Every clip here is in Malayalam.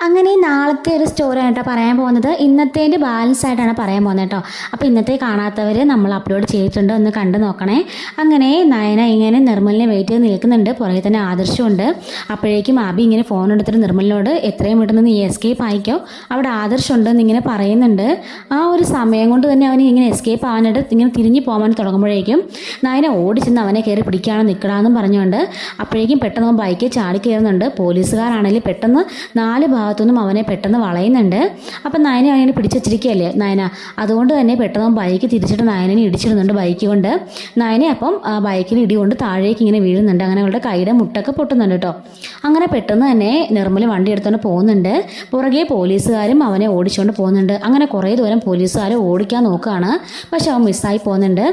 അങ്ങനെ നാളത്തെ ഒരു സ്റ്റോറി ആയിട്ടാണ് പറയാൻ പോകുന്നത്. ഇന്നത്തേൻ്റെ ബാലൻസ് ആയിട്ടാണ് പറയാൻ പോകുന്നത് കേട്ടോ. അപ്പോൾ ഇന്നത്തെ കാണാത്തവർ നമ്മൾ അപ്ലോഡ് ചെയ്തിട്ടുണ്ട്, ഒന്ന് കണ്ടു നോക്കണേ. അങ്ങനെ നയന ഇങ്ങനെ നിർമ്മലിനെ വെയിറ്റ് ചെയ്ത് നിൽക്കുന്നുണ്ട്, പുറകെ തന്നെ ആദർശമുണ്ട്. അപ്പോഴേക്കും അബി ഇങ്ങനെ ഫോൺ എടുത്തിട്ട് നിർമ്മലിനോട് എത്രയും പെട്ടെന്ന് നീ എസ്കേപ്പ് ആയിക്കോ, അവിടെ ആദർശമുണ്ടെന്ന് ഇങ്ങനെ പറയുന്നുണ്ട്. ആ ഒരു സമയം കൊണ്ട് തന്നെ അവന് ഇങ്ങനെ എസ്കേപ്പ് ആവാനായിട്ട് ഇങ്ങനെ തിരിഞ്ഞു പോകാൻ തുടങ്ങുമ്പോഴേക്കും നയന ഓടിച്ചെന്ന് അവനെ കയറി പിടിക്കുകയാണോ നിൽക്കണമെന്നും പറഞ്ഞുകൊണ്ട് അപ്പോഴേക്കും പെട്ടെന്ന് ബൈക്ക് ചാടി കയറുന്നുണ്ട്. പോലീസുകാരാണെങ്കിൽ പെട്ടെന്ന് നാല് ഭാഗത്തുനിന്നും അവനെ പെട്ടെന്ന് വളയുന്നുണ്ട്. അപ്പം നയന അവനെ പിടിച്ചു വച്ചിരിക്കുകയല്ലേ നയന, അതുകൊണ്ട് തന്നെ പെട്ടെന്ന് ബൈക്ക് തിരിച്ചിട്ട് നയനെ ഇടിച്ചിടുന്നുണ്ട് ബൈക്ക് കൊണ്ട്. നയനെ അപ്പം ബൈക്കിൽ ഇടി കൊണ്ട് താഴേക്ക് ഇങ്ങനെ വീഴുന്നുണ്ട്. അങ്ങനെ അവളുടെ കൈയുടെ മുട്ടൊക്കെ പൊട്ടുന്നുണ്ട് കേട്ടോ. അങ്ങനെ പെട്ടെന്ന് തന്നെ നിർമ്മൽ വണ്ടി എടുത്തുകൊണ്ട് പോകുന്നുണ്ട്. പുറകെ പോലീസുകാരും അവനെ ഓടിച്ചുകൊണ്ട് പോകുന്നുണ്ട്. അങ്ങനെ കുറേ ദൂരം പോലീസുകാരെ ഓടിക്കാൻ നോക്കുകയാണ്, പക്ഷെ അവൻ മിസ്സായി പോകുന്നുണ്ട്.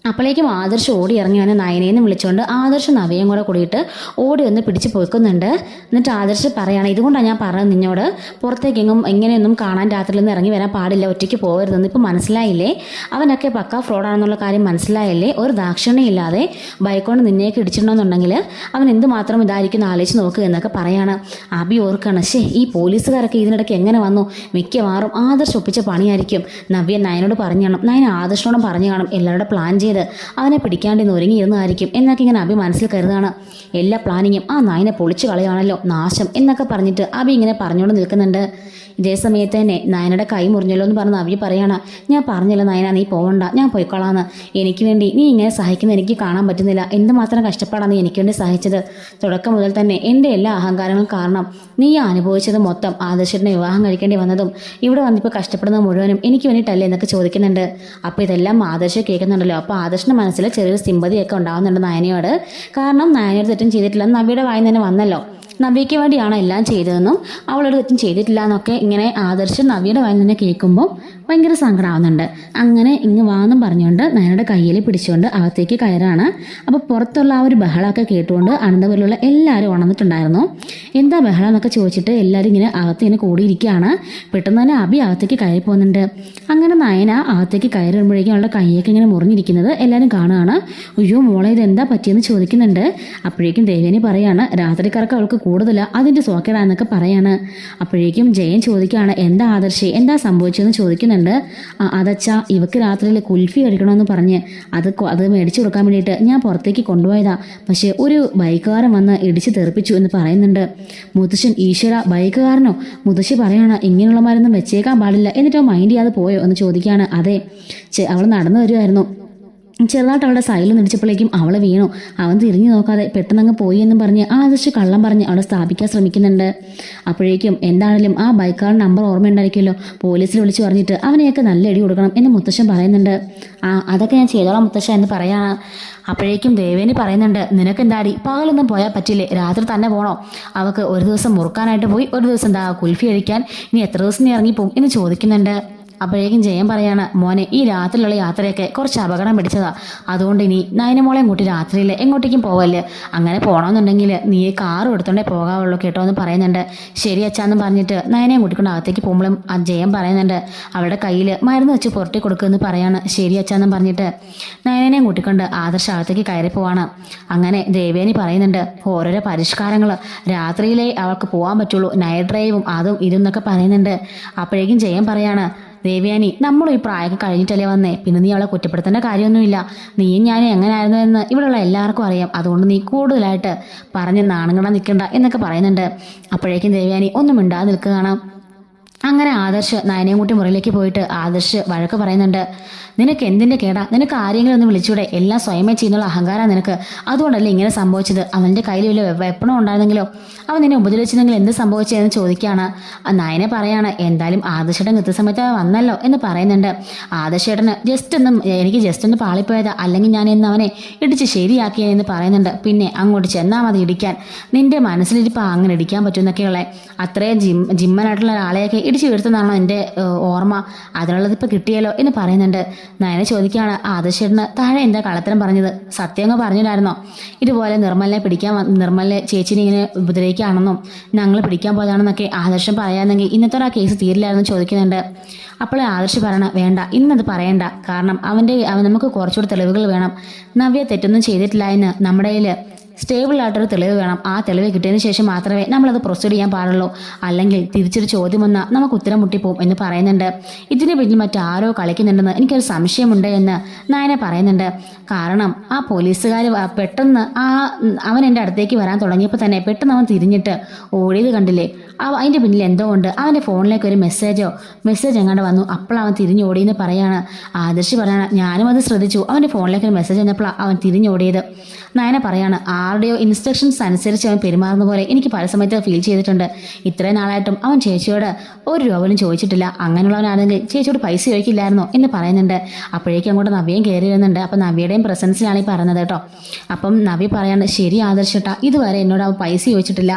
അപ്പോഴേക്കും ആദർശ് ഓടി ഇറങ്ങി അവനെ നയനേന്ന് വിളിച്ചുകൊണ്ട് ആദർശ് നവയും കൂടെ കൂടിയിട്ട് ഓടി ഒന്ന് പിടിച്ച് പോയിക്കുന്നുണ്ട്. എന്നിട്ട് ആദർശ് പറയുകയാണ്, ഇതുകൊണ്ടാണ് ഞാൻ പറഞ്ഞത് നിന്നോട് പുറത്തേക്കെങ്ങും എങ്ങനെയൊന്നും കാണാൻ രാത്രിയിലൊന്നും ഇറങ്ങി വരാൻ പാടില്ല, ഒറ്റയ്ക്ക് പോകരുതെന്ന്. ഇപ്പം മനസ്സിലായില്ലേ, അവനൊക്കെ പക്ക ഫ്രോഡാണെന്നുള്ള കാര്യം മനസ്സിലായില്ലേ? ഒരു ദാക്ഷിണ്യമില്ലാതെ ബൈക്കോണ്ട് നിന്നേക്ക് ഇടിച്ചിട്ടുണ്ടെന്നുണ്ടെങ്കിൽ അവൻ എന്തുമാത്രം ഇതായിരിക്കും ആലോചിച്ച് നോക്കുക എന്നൊക്കെ പറയാണ്. അബി ഓർക്കാണ്, ഈ പോലീസുകാരൊക്കെ ഇതിനിടയ്ക്ക് എങ്ങനെ വന്നു, മിക്കവാറും ആദർശ് ഒപ്പിച്ച പണിയായിരിക്കും. നവ്യ നയനോട് പറഞ്ഞു കാണും, നയന ആദർശനോടും പറഞ്ഞു കാണും, എല്ലാവരുടെ പ്ലാൻ ചെയ്ത് അവനെ പിടിക്കാണ്ട് ഇന്ന് ഒരുങ്ങിയിരുന്നതായിരിക്കും എന്നൊക്കെ ഇങ്ങനെ അബി മനസ്സിൽ കരുതാണ്. എല്ലാ പ്ലാനിങ്ങും ആ നായനെ പൊളിച്ചു കളയുകയാണല്ലോ, നാശം എന്നൊക്കെ പറഞ്ഞിട്ട് അബി ഇങ്ങനെ പറഞ്ഞുകൊണ്ട് നിൽക്കുന്നുണ്ട്. ഇതേ സമയത്ത് തന്നെ നയനയുടെ കൈ മുറിഞ്ഞല്ലോ എന്ന് പറഞ്ഞ് അവി പറയാണ്, ഞാൻ പറഞ്ഞില്ല നയന നീ പോകണ്ട, ഞാൻ പോയിക്കോളാന്ന്. എനിക്ക് വേണ്ടി നീ ഇങ്ങനെ സഹിക്കുന്നത് എനിക്ക് കാണാൻ പറ്റുന്നില്ല. എന്തുമാത്രം കഷ്ടപ്പാടാണ് നീ എനിക്ക് വേണ്ടി സഹിച്ചത്. തുടക്കം മുതൽ തന്നെ എൻ്റെ എല്ലാ അഹങ്കാരങ്ങളും കാരണം നീ അനുഭവിച്ചത് മൊത്തം ആദർശനെ വിവാഹം കഴിക്കേണ്ടി വന്നതും ഇവിടെ വന്നിപ്പോൾ കഷ്ടപ്പെടുന്നത് മുഴുവനും എനിക്ക് വേണ്ടിയിട്ടല്ലേ എന്നൊക്കെ ചോദിക്കുന്നുണ്ട്. അപ്പോൾ ഇതെല്ലാം ആദർശം കേൾക്കുന്നുണ്ടല്ലോ. അപ്പോൾ ആദർശിൻ്റെ മനസ്സിൽ ചെറിയൊരു സിമ്പതിയൊക്കെ ഉണ്ടാകുന്നുണ്ട് നയനയോട്. കാരണം നയനയോട് തെറ്റും ചെയ്തിട്ടില്ലെന്ന് നവിയുടെ വായിൽ തന്നെ വന്നല്ലോ. നവ്യയ്ക്ക് വേണ്ടിയാണ് എല്ലാം ചെയ്തതെന്നും അവളൊരു തെറ്റും ചെയ്തിട്ടില്ല എന്നൊക്കെ ഇങ്ങനെ ആദർശ് നവ്യയുടെ വായിൽ തന്നെ കേൾക്കുമ്പോൾ ഭയങ്കര സങ്കടമാവുന്നുണ്ട്. അങ്ങനെ ഇങ്ങ് വാന്നും പറഞ്ഞുകൊണ്ട് നയനയുടെ കയ്യിൽ പിടിച്ചുകൊണ്ട് അകത്തേക്ക് കയറാണ്. അപ്പോൾ പുറത്തുള്ള ആ ഒരു ബഹളമൊക്കെ കേട്ടുകൊണ്ട് അനന്തപുരമുള്ള എല്ലാവരും ഉണർന്നിട്ടുണ്ടായിരുന്നു. എന്താ ബഹളം എന്നൊക്കെ ചോദിച്ചിട്ട് എല്ലാവരും ഇങ്ങനെ അകത്ത് ഇങ്ങനെ കൂടിയിരിക്കുകയാണ്. പെട്ടെന്ന് തന്നെ അബി അകത്തേക്ക് കയറി പോകുന്നുണ്ട്. അങ്ങനെ നയന അകത്തേക്ക് കയറി വരുമ്പോഴേക്കും അവളുടെ കൈയൊക്കെ ഇങ്ങനെ മുറിഞ്ഞിരിക്കുന്നത് എല്ലാവരും കാണുകയാണ്. അയ്യോ മോളെ ഇത് എന്താ പറ്റിയെന്ന് ചോദിക്കുന്നുണ്ട്. അപ്പോഴേക്കും ദേവേനി പറയാണ്, രാത്രിക്കാർക്ക് അവൾക്ക് കൂടുതല, അതിൻ്റെ സോക്കേടാന്നൊക്കെ പറയാണ്. അപ്പോഴേക്കും ജയൻ ചോദിക്കുകയാണ്, എന്താ ആദർശേ എന്താ സംഭവിച്ചതെന്ന് ചോദിക്കുന്നുണ്ട്. അതച്ചാ ഇവക്ക് രാത്രിയിൽ കുൽഫി കഴിക്കണമെന്ന് പറഞ്ഞ് അത് മേടിച്ചു കൊടുക്കാൻ വേണ്ടിയിട്ട് ഞാൻ പുറത്തേക്ക് കൊണ്ടുപോയതാ, പക്ഷേ ഒരു ബൈക്കുകാരൻ വന്ന് ഇടിച്ച് തെറിപ്പിച്ചു എന്ന് പറയുന്നുണ്ട്. മുത്തശ്ശൻ, ഈശ്വര ബൈക്കുകാരനോ? മുത്തശ്ശി പറയാണ്, ഇങ്ങനെയുള്ള മരുന്നും വെച്ചേക്കാൻ പാടില്ല. എന്നിട്ടോ മൈൻഡ് ചെയ്യാതെ പോയോ എന്ന് ചോദിക്കുകയാണ്. അതെ, അവൾ നടന്നു വരുമായിരുന്നു, ചെറുതായിട്ട് അവളുടെ സൈഡിൽ നിടിച്ചപ്പോഴേക്കും അവൾ വീണു. അവൻ തിരിഞ്ഞു നോക്കാതെ പെട്ടെന്ന് അങ്ങ് പോയി എന്നും പറഞ്ഞ് ആദർശ് കള്ളം പറഞ്ഞ് അവളെ സ്ഥാപിക്കാൻ ശ്രമിക്കുന്നുണ്ട്. അപ്പോഴേക്കും എന്താണെങ്കിലും ആ ബൈക്കാരുടെ നമ്പർ ഓർമ്മയുണ്ടായിരിക്കുമല്ലോ, പോലീസിൽ വിളിച്ച് പറഞ്ഞിട്ട് അവനെയൊക്കെ നല്ല ഇടി കൊടുക്കണം എന്ന് മുത്തശ്ശൻ പറയുന്നുണ്ട്. അതൊക്കെ ഞാൻ ചെയ്തോളാം മുത്തശ്ശൻ എന്ന് പറയാണ്. അപ്പോഴേക്കും ദേവേനി പറയുന്നുണ്ട്, നിനക്കെന്താടി പകലൊന്നും പോയാൽ പറ്റില്ലേ, രാത്രി തന്നെ പോകണോ? അവൾക്ക് ഒരു ദിവസം മുറുക്കാനായിട്ട് പോയി, ഒരു ദിവസം എന്താ കുൽഫി കഴിക്കാൻ, ഇനി എത്ര ദിവസം നീ ഇറങ്ങിപ്പോവും എന്ന് ചോദിക്കുന്നുണ്ട്. അപ്പോഴേക്കും ജയൻ പറയാണ്, മോനെ ഈ രാത്രിയിലുള്ള യാത്രയൊക്കെ കുറച്ച് അപകടം പിടിച്ചതാ, അതുകൊണ്ട് ഇനി നയനമോളെയും കൂട്ടി രാത്രിയിൽ എങ്ങോട്ടേക്കും പോവല്ലേ, അങ്ങനെ പോകണമെന്നുണ്ടെങ്കിൽ നീ കാർ എടുത്തോണ്ടേ പോകാവുള്ളൂ കേട്ടോ എന്ന് പറയുന്നുണ്ട്. ശരി അച്ഛാന്ന് പറഞ്ഞിട്ട് നയനയും കൂട്ടിക്കൊണ്ട് അകത്തേക്ക് പോകുമ്പോഴും ആ ജയൻ പറയുന്നുണ്ട്, അവളുടെ കയ്യിൽ മരുന്ന് വെച്ച് പുറത്തേക്ക് കൊടുക്കുമെന്ന് പറയാണ്. ശരി അച്ഛാന്ന് പറഞ്ഞിട്ട് നയനയും കൂട്ടിക്കൊണ്ട് ആദർശ അകത്തേക്ക് കയറി പോവാണ്. അങ്ങനെ ദേവേനി പറയുന്നുണ്ട്, ഓരോരോ പരിഷ്കാരങ്ങൾ, രാത്രിയിലേ അവൾക്ക് പോകാൻ പറ്റുള്ളൂ, നൈറ്റ് ഡ്രൈവും അതും ഇതെന്നൊക്കെ പറയുന്നുണ്ട്. അപ്പോഴേക്കും ജയൻ പറയാണ്, ദേവയാനി നമ്മളും ഈ പ്രായമൊക്കെ കഴിഞ്ഞിട്ടല്ലേ വന്നേ, പിന്നെ നീ അവളെ കുറ്റപ്പെടുത്തേണ്ട കാര്യമൊന്നുമില്ല, നീയും ഞാനും എങ്ങനെയായിരുന്നു എന്ന് ഇവിടെയുള്ള എല്ലാവർക്കും അറിയാം, അതുകൊണ്ട് നീ കൂടുതലായിട്ട് പറഞ്ഞ് നാണങ്ങടാൻ നിൽക്കണ്ട എന്നൊക്കെ പറയുന്നുണ്ട്. അപ്പോഴേക്കും ദേവയാനി ഒന്നും മിണ്ടാതെ നിൽക്കുകയാണ്. അങ്ങനെ ആദർശ് നയനയും കൂട്ടി മുറിയിലേക്ക് പോയിട്ട് ആദർശ് വഴക്ക് പറയുന്നുണ്ട്, നിനക്ക് എന്തിൻ്റെ കേടാ, നിനക്ക് ആരെങ്കിലും ഒന്ന് വിളിച്ചൂടെ, എല്ലാം സ്വയമേ ചെയ്യുന്നുള്ള അഹങ്കാരം നിനക്ക്, അതുകൊണ്ടല്ലേ ഇങ്ങനെ സംഭവിച്ചത്. അവൻ്റെ കയ്യിൽ വലിയ വെപ്പണം ഉണ്ടായിരുന്നെങ്കിലോ, അവൻ നിന്നെ ഉപദ്രവിച്ചിരുന്നെങ്കിൽ എന്ത് സംഭവിച്ചതെന്ന് ചോദിക്കുകയാണ്. നയനെ പറയാണ്, എന്തായാലും ആദർശേട്ടൻ കൃത്യസമയത്ത് വന്നല്ലോ എന്ന് പറയുന്നുണ്ട്. ആദർശേട്ടന് എനിക്ക് ജസ്റ്റ് ഒന്ന് പാളിപ്പോയതാ, അല്ലെങ്കിൽ ഞാൻ ഇന്ന് അവനെ ഇടിച്ച് ശരിയാക്കിയെന്ന് പറയുന്നുണ്ട്. പിന്നെ അങ്ങോട്ട് ചെന്നാൽ മതി ഇടിക്കാൻ, നിന്റെ മനസ്സിലിരിപ്പോൾ അങ്ങനെ ഇടിക്കാൻ പറ്റുമെന്നൊക്കെയുള്ള അത്രയും ജിമ്മനായിട്ടുള്ള ഒരാളെയൊക്കെ ഇടിച്ചു വീഴ്ത്തുന്നതാണോ എൻ്റെ ഓർമ്മ, അതിനുള്ളത് ഇപ്പോൾ കിട്ടിയല്ലോ എന്ന് പറയുന്നുണ്ട്. നയനെ ചോദിക്കുകയാണ്, ആദർശേട്ടന് താഴെ എന്താ കള്ളത്തരം പറഞ്ഞത്, സത്യം അങ്ങ് പറഞ്ഞില്ലായിരുന്നോ, ഇതുപോലെ നിർമ്മലിനെ ചേച്ചിനെ ഇങ്ങനെ ഉപദ്രവിക്കുകയാണെന്നും ഞങ്ങൾ പിടിക്കാൻ പോയതാണെന്നൊക്കെ ആദർശം പറയാമെന്നെങ്കിൽ ഇന്നത്തെ ആ കേസ് തീരില്ലായിരുന്നു ചോദിക്കുന്നുണ്ട്. അപ്പോൾ ആദർശ് പറയണ, വേണ്ട ഇന്നത് പറയണ്ട, കാരണം നമുക്ക് കുറച്ചുകൂടി തെളിവുകൾ വേണം, നവ്യ തെറ്റൊന്നും ചെയ്തിട്ടില്ല എന്ന് നമ്മുടെ കയ്യിൽ സ്റ്റേബിൾ ആയിട്ടൊരു തെളിവ് വേണം. ആ തെളിവ് കിട്ടിയതിന് ശേഷം മാത്രമേ നമ്മളത് പ്രൊസീഡ് ചെയ്യാൻ പാടുള്ളൂ. അല്ലെങ്കിൽ തിരിച്ചൊരു ചോദ്യം വന്നാൽ നമുക്ക് ഉത്തരം മുട്ടിപ്പോവും എന്ന് പറയുന്നുണ്ട്. ഇതിന് പിന്നിൽ മറ്റാരോ കളിക്കുന്നുണ്ടെന്ന് എനിക്കൊരു സംശയമുണ്ട് എന്ന് നയന പറയുന്നുണ്ട്. കാരണം ആ പോലീസുകാർ പെട്ടെന്ന് അവൻ എൻ്റെ അടുത്തേക്ക് വരാൻ തുടങ്ങിയപ്പോൾ തന്നെ പെട്ടെന്ന് അവൻ തിരിഞ്ഞിട്ട് ഓടിയത് കണ്ടില്ലേ? അതിൻ്റെ പിന്നിൽ എന്തോ ഉണ്ട്. അവൻ്റെ ഫോണിലേക്ക് ഒരു മെസ്സേജ് എങ്ങാണ്ട് വന്നു. അപ്പോൾ അവൻ തിരിഞ്ഞോടിയെന്ന് പറയാണ്. ആദർശ് പറയാണ്, ഞാനും അത് ശ്രദ്ധിച്ചു. അവൻ്റെ ഫോണിലേക്ക് ഒരു മെസ്സേജ് വന്നപ്പോഴാണ് അവൻ തിരിഞ്ഞോടിയത്. നയന പറയാണ്, ആരുടെയോ ഇൻസ്ട്രക്ഷൻസ് അനുസരിച്ച് അവൻ പെരുമാറുന്ന പോലെ എനിക്ക് പല സമയത്ത് ഫീൽ ചെയ്തിട്ടുണ്ട്. ഇത്രയും നാളായിട്ടും അവൻ ചേച്ചിയോട് ഒരു രൂപ പോലും ചോദിച്ചിട്ടില്ല. അങ്ങനെയുള്ളവനാണെങ്കിൽ ചേച്ചിയോട് പൈസ ചോദിക്കില്ലായിരുന്നോ എന്ന് പറയുന്നുണ്ട്. അപ്പോഴേക്കും അങ്ങോട്ട് നവ്യയും കയറി വരുന്നുണ്ട്. അപ്പം നവ്യയുടെയും പ്രസൻസിലാണ് ഈ പറയുന്നത് കേട്ടോ. അപ്പം നവ്യ പറയാണ്, ശരി ആദർശട്ടാ, ഇതുവരെ എന്നോട് അവൻ പൈസ ചോദിച്ചിട്ടില്ല.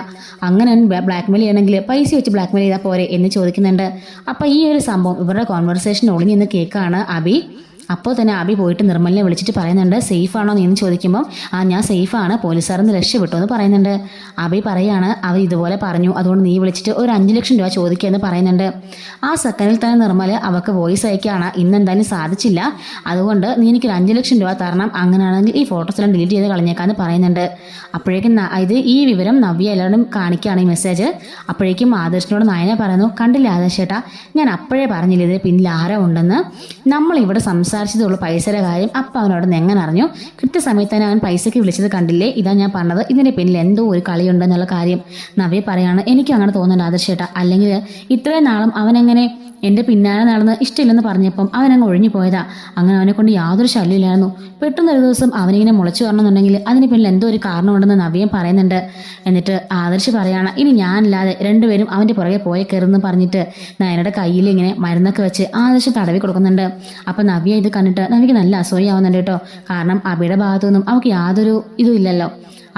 അങ്ങനെ ബ്ലാക്ക്മെയിൽ ചെയ്യണമെങ്കിൽ പൈസ വെച്ച് ബ്ലാക്ക്മെയിൽ ചെയ്താൽ പോരെ എന്ന് ചോദിക്കുന്നുണ്ട്. അപ്പം ഈ ഒരു സംഭവം ഇവരുടെ കോൺവെർസേഷൻ ഒളിഞ്ഞെന്ന് കേൾക്കുകയാണ് അബി. അപ്പോൾ തന്നെ അബി പോയിട്ട് നിർമ്മലിനെ വിളിച്ചിട്ട് പറയുന്നുണ്ട്, സേഫ് ആണോ എന്ന് ചോദിക്കുമ്പോൾ ഞാൻ സേഫാണ്, പോലീസുകാരെന്ന് രക്ഷപ്പെട്ടു എന്ന് പറയുന്നുണ്ട്. അബി പറയാണ്, അവർ ഇതുപോലെ പറഞ്ഞു, അതുകൊണ്ട് നീ വിളിച്ചിട്ട് ഒരു 5 ലക്ഷം രൂപ ചോദിക്കുക എന്ന് പറയുന്നുണ്ട്. ആ സെക്കൻഡിൽ തന്നെ നിർമ്മൽ അവൾക്ക് വോയിസ് അയക്കുകയാണ്, ഇന്നെന്തായാലും സാധിച്ചില്ല, അതുകൊണ്ട് നീ എനിക്കൊരു 5 ലക്ഷം രൂപ തരണം, അങ്ങനെയാണെങ്കിൽ ഈ ഫോട്ടോസ് എല്ലാം ഡിലീറ്റ് ചെയ്ത് കളഞ്ഞേക്കാന്ന് പറയുന്നുണ്ട്. അപ്പോഴേക്കും ഈ വിവരം നവ്യ എല്ലാവരും കാണിക്കുകയാണ് ഈ മെസ്സേജ്. അപ്പോഴേക്കും ആദർശിനോട് നയന പറയുന്നു, കണ്ടില്ല ആദർശേട്ടാ, ഞാൻ അപ്പോഴേ പറഞ്ഞില്ല ഇതിന് പിന്നിൽ ആരോ ഉണ്ടെന്ന്. നമ്മളിവിടെ സംസാരിച്ചതുള്ളൂ പൈസയുടെ കാര്യം. അപ്പം അവനോട് എങ്ങനെ അറിഞ്ഞു? കൃത്യസമയത്ത് തന്നെ അവൻ പൈസയ്ക്ക് വിളിച്ചത് കണ്ടില്ലേ? ഇതാ ഞാൻ പറഞ്ഞത്, ഇതിൻ്റെ പിന്നിൽ എന്തോ ഒരു കളിയുണ്ടെന്നുള്ള കാര്യം. നവ്യ പറയാണ്, എനിക്കും അങ്ങനെ തോന്നുന്നുണ്ട് ആദർശേട്ടാ, അല്ലെങ്കിൽ ഇത്രയും നാളും അവനെങ്ങനെ എൻ്റെ പിന്നാലെ നടന്ന് ഇഷ്ടമില്ലെന്ന് പറഞ്ഞപ്പം അവനങ്ങ് ഒഴിഞ്ഞു പോയതാ. അങ്ങനെ അവനെ കൊണ്ട് യാതൊരു ശല്യമില്ലായിരുന്നു. പെട്ടെന്നൊരു ദിവസം അവനിങ്ങനെ മുളച്ചു വരണമെന്നുണ്ടെങ്കിൽ അതിന് പിന്നിൽ എന്തോ ഒരു കാരണമുണ്ടെന്ന് നവ്യം പറയുന്നുണ്ട്. എന്നിട്ട് ആദർശ് പറയാണ്, ഇനി ഞാനില്ലാതെ രണ്ടുപേരും അവൻ്റെ പുറകെ പോയി കയറുന്നു പറഞ്ഞിട്ട് നയനയുടെ കയ്യിൽ ഇങ്ങനെ മരുന്നൊക്കെ വെച്ച് ആദർശ് തടവി കൊടുക്കുന്നുണ്ട്. അപ്പം നവ്യ ഇത് കണ്ടിട്ട് നവ്യക്ക് നല്ല അസൂയാവുന്നുണ്ട് കേട്ടോ. കാരണം അബിയുടെ ഭാഗത്തുനിന്നും അവൾക്ക് യാതൊരു ഇതും ഇല്ലല്ലോ.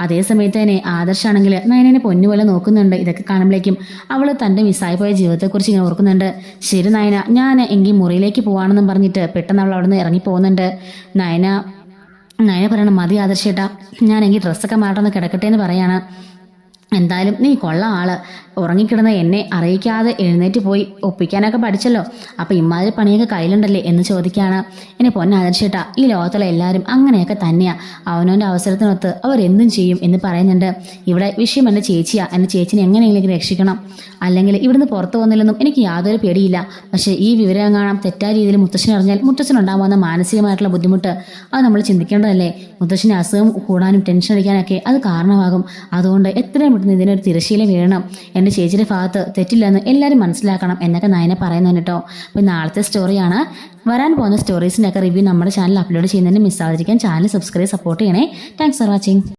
അതേ സമയത്ത് തന്നെ ആദർശാണെങ്കിൽ നയനെ പൊന്നുപോലെ നോക്കുന്നുണ്ട്. ഇതൊക്കെ കാണുമ്പോഴേക്കും അവൾ തൻ്റെ മിസ്സായി പോയ ജീവിതത്തെക്കുറിച്ച് ഇങ്ങനെ ഓർക്കുന്നുണ്ട്. ശരി നയന, ഞാൻ എങ്കിൽ മുറിയിലേക്ക് പോവാണെന്നും പറഞ്ഞിട്ട് പെട്ടെന്ന് അവൾ അവിടെ നിന്ന് ഇറങ്ങി പോകുന്നുണ്ട്. നയന പറയണം, മതി ആദർശേട്ടാ, ഞാനെങ്കിൽ ഡ്രസ്സൊക്കെ മാറ്റൊന്ന് കിടക്കട്ടെ എന്ന് പറയാണ്. എന്തായാലും നീ കൊള്ളാം ആള്, ഉറങ്ങിക്കിടന്ന് എന്നെ അറിയിക്കാതെ എഴുന്നേറ്റ് പോയി ഒപ്പിക്കാനൊക്കെ പഠിച്ചല്ലോ. അപ്പം ഇമാതിരി പണിയൊക്കെ കയ്യിലുണ്ടല്ലേ എന്ന് ചോദിക്കുകയാണ്. എന്നെ പൊന്നാദർശേട്ടാ, ഈ ലോകത്തുള്ള എല്ലാവരും അങ്ങനെയൊക്കെ തന്നെയാണ്, അവനവൻ്റെ അവസരത്തിനൊത്ത് അവരെന്തും ചെയ്യും എന്ന് പറയുന്നുണ്ട്. ഇവിടെ വിഷയം എൻ്റെ ചേച്ചിയാണ്, എൻ്റെ ചേച്ചിനെ എങ്ങനെയെങ്കിലും രക്ഷിക്കണം, അല്ലെങ്കിൽ ഇവിടുന്ന് പുറത്തു പോകുന്നില്ലെന്നും എനിക്ക് യാതൊരു പേടിയില്ല. പക്ഷേ ഈ വിവരം കാണാം തെറ്റായ രീതിയിൽ മുത്തശ്ശൻ അറിഞ്ഞാൽ മുത്തശ്ശനുണ്ടാകുന്ന മാനസികമായിട്ടുള്ള ബുദ്ധിമുട്ട് അത് നമ്മൾ ചിന്തിക്കേണ്ടതല്ലേ? മുത്തശ്ശന് അസുഖം കൂടാനും ടെൻഷൻ അടിക്കാനൊക്കെ അത് കാരണമാകും. അതുകൊണ്ട് എത്രയും പെട്ടെന്ന് ഇതിനൊരു തിരശ്ശീല വീഴണം. എൻ്റെ ചേച്ചിയുടെ ഭാഗത്ത് തെറ്റില്ലെന്ന് എല്ലാവരും മനസ്സിലാക്കണം എന്നൊക്കെ നയന പറയുന്നുണ്ട് കേട്ടോ. അപ്പോൾ നാളത്തെ സ്റ്റോറിയാണ്. വരാൻ പോകുന്ന സ്റ്റോറീസിൻ്റെയൊക്കെ റിവ്യൂ നമ്മുടെ ചാനൽ അപ്ലോഡ് ചെയ്യുന്നതിന് മിസ്സാവാതിരിക്കാൻ ചാനൽ സബ്സ്ക്രൈബ് സപ്പോർട്ട് ചെയ്യണേ. Thanks for watching.